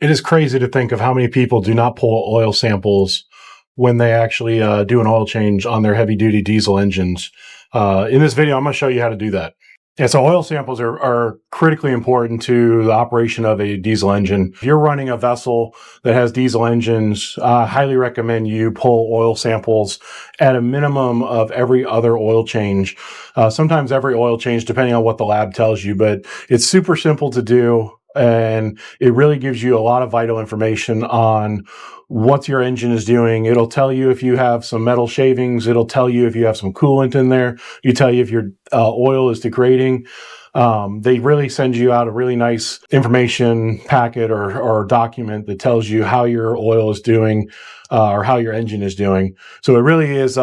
It is crazy to think of how many people do not pull oil samples when they actually do an oil change on their heavy-duty diesel engines. In this video, I'm going to show you how to do that. And so oil samples are critically important to the operation of a diesel engine. If you're running a vessel that has diesel engines, I highly recommend you pull oil samples at a minimum of every other oil change. Sometimes every oil change, depending on what the lab tells you, but it's super simple to do. And it really gives you a lot of vital information on what your engine is doing. It'll tell you if you have some metal shavings. It'll tell you if you have some coolant in there. You tell you if your oil is degrading. They really send you out a really nice information packet or document that tells you how your oil is doing or how your engine is doing. So it really is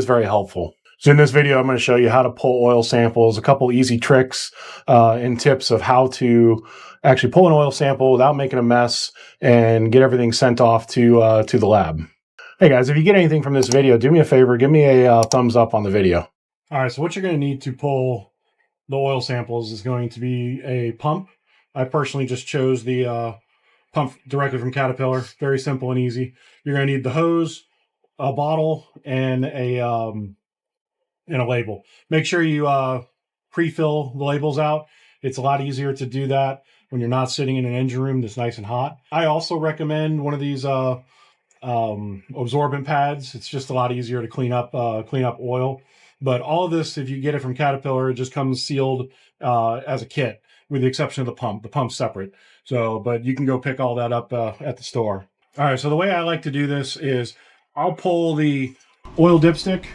very helpful. So in this video, I'm going to show you how to pull oil samples, a couple easy tricks and tips of how to actually pull an oil sample without making a mess and get everything sent off to the lab. Hey guys, if you get anything from this video, do me a favor, give me a thumbs up on the video. All right, so what you're going to need to pull the oil samples is going to be a pump. I personally just chose the pump directly from Caterpillar. Very simple and easy. You're going to need the hose, a bottle, and a label. Make sure you pre-fill the labels out. It's a lot easier to do that when you're not sitting in an engine room that's nice and hot. I also recommend one of these absorbent pads. It's just a lot easier to clean up oil. But all of this, if you get it from Caterpillar, it just comes sealed as a kit, with the exception of the pump. The pump's separate. So, but you can go pick all that up at the store. All right, so the way I like to do this is I'll pull the oil dipstick.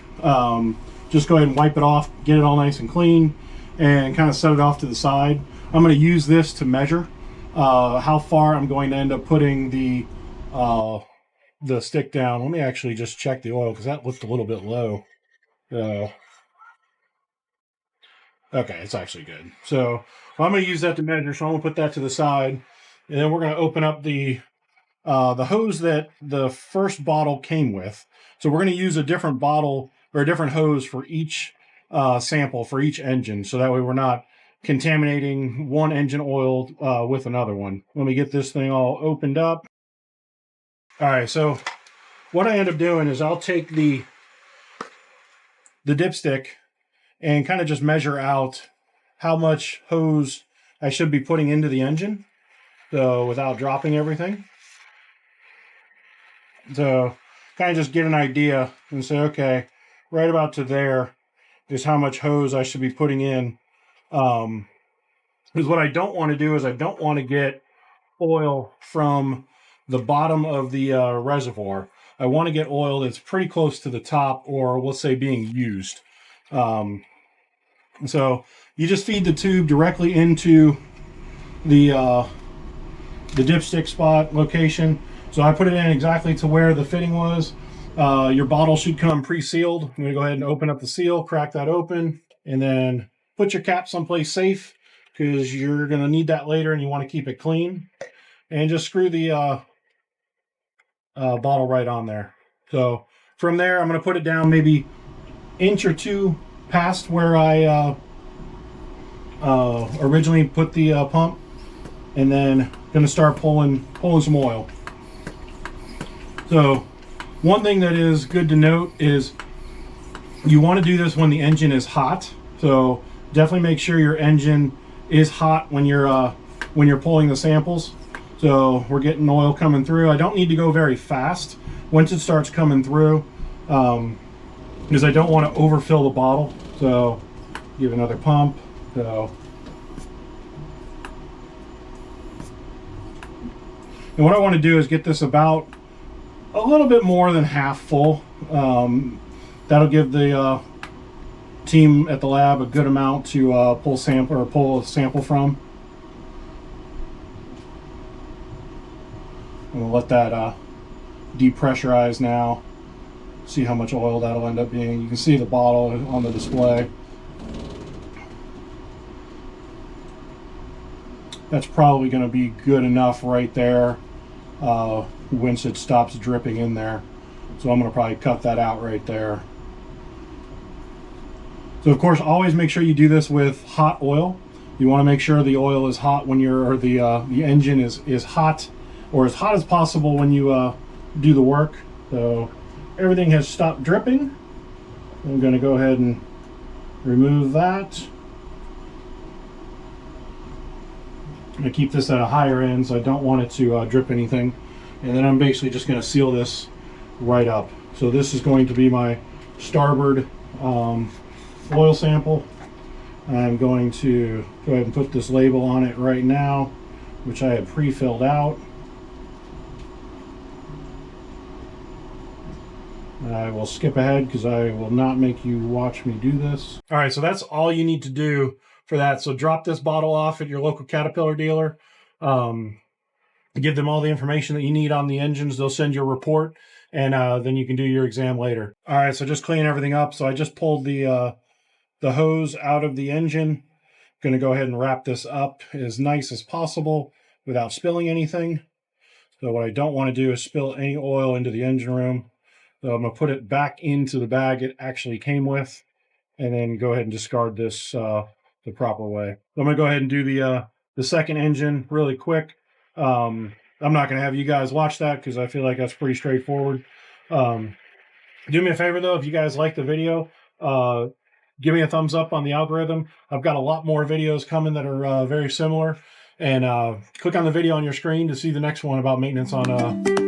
Just go ahead and wipe it off, get it all nice and clean, and kind of set it off to the side. I'm going to use this to measure how far I'm going to end up putting the stick down. Let me actually just check the oil because that looked a little bit low. Okay, it's actually good. So I'm going to use that to measure. So I'm going to put that to the side, and then we're going to open up the hose that the first bottle came with. So we're going to use a different bottle or a different hose for each sample for each engine, so that way we're not contaminating one engine oil with another one. Let me get this thing all opened up. All right, so what I end up doing is I'll take the dipstick and kind of just measure out how much hose I should be putting into the engine, so without dropping everything. So kind of just get an idea and say, okay, right about to there is how much hose I should be putting in. Because what I don't want to do is I don't want to get oil from the bottom of the reservoir. I want to get oil that's pretty close to the top, or let's say being used. So you just feed the tube directly into the dipstick spot location. So I put it in exactly to where the fitting was. Your bottle should come pre-sealed. I'm going to go ahead and open up the seal, crack that open, and then put your cap someplace safe because you're going to need that later and you want to keep it clean. And just screw the bottle right on there. So from there, I'm going to put it down maybe inch or two past where I originally put the pump, and then going to start pulling some oil. So one thing that is good to note is you want to do this when the engine is hot. So definitely make sure your engine is hot when you're pulling the samples. So we're getting oil coming through. I don't need to go very fast once it starts coming through, because I don't want to overfill the bottle. So give another pump. So, and what I want to do is get this about a little bit more than half full. That'll give the team at the lab a good amount to pull a sample from. I'm gonna let that depressurize now. See how much oil that'll end up being. You can see the bottle on the display. That's probably going to be good enough right there once it stops dripping in there. So I'm going to probably cut that out right there. So of course, always make sure you do this with hot oil. You want to make sure the oil is hot when you're, or the engine is hot, or as hot as possible when you do the work. So everything has stopped dripping. I'm going to go ahead and remove that. I'm going to keep this at a higher end, so I don't want it to drip anything. And then I'm basically just going to seal this right up. So this is going to be my starboard oil sample. I'm going to go ahead and put this label on it right now, which I had pre-filled out. I will skip ahead because I will not make you watch me do this. All right, so that's all you need to do for that. So drop this bottle off at your local Caterpillar dealer. Give them all the information that you need on the engines. They'll send you a report, and then you can do your exam later. All right, so just clean everything up. So I just pulled the hose out of the engine. Going to go ahead and wrap this up as nice as possible without spilling anything. So what I don't want to do is spill any oil into the engine room. So I'm going to put it back into the bag it actually came with, and then go ahead and discard this the proper way. So I'm going to go ahead and do the second engine really quick. I'm not going to have you guys watch that because I feel like that's pretty straightforward. Do me a favor though, if you guys like the video, give me a thumbs up on the algorithm. I've got a lot more videos coming that are very similar. And click on the video on your screen to see the next one about maintenance on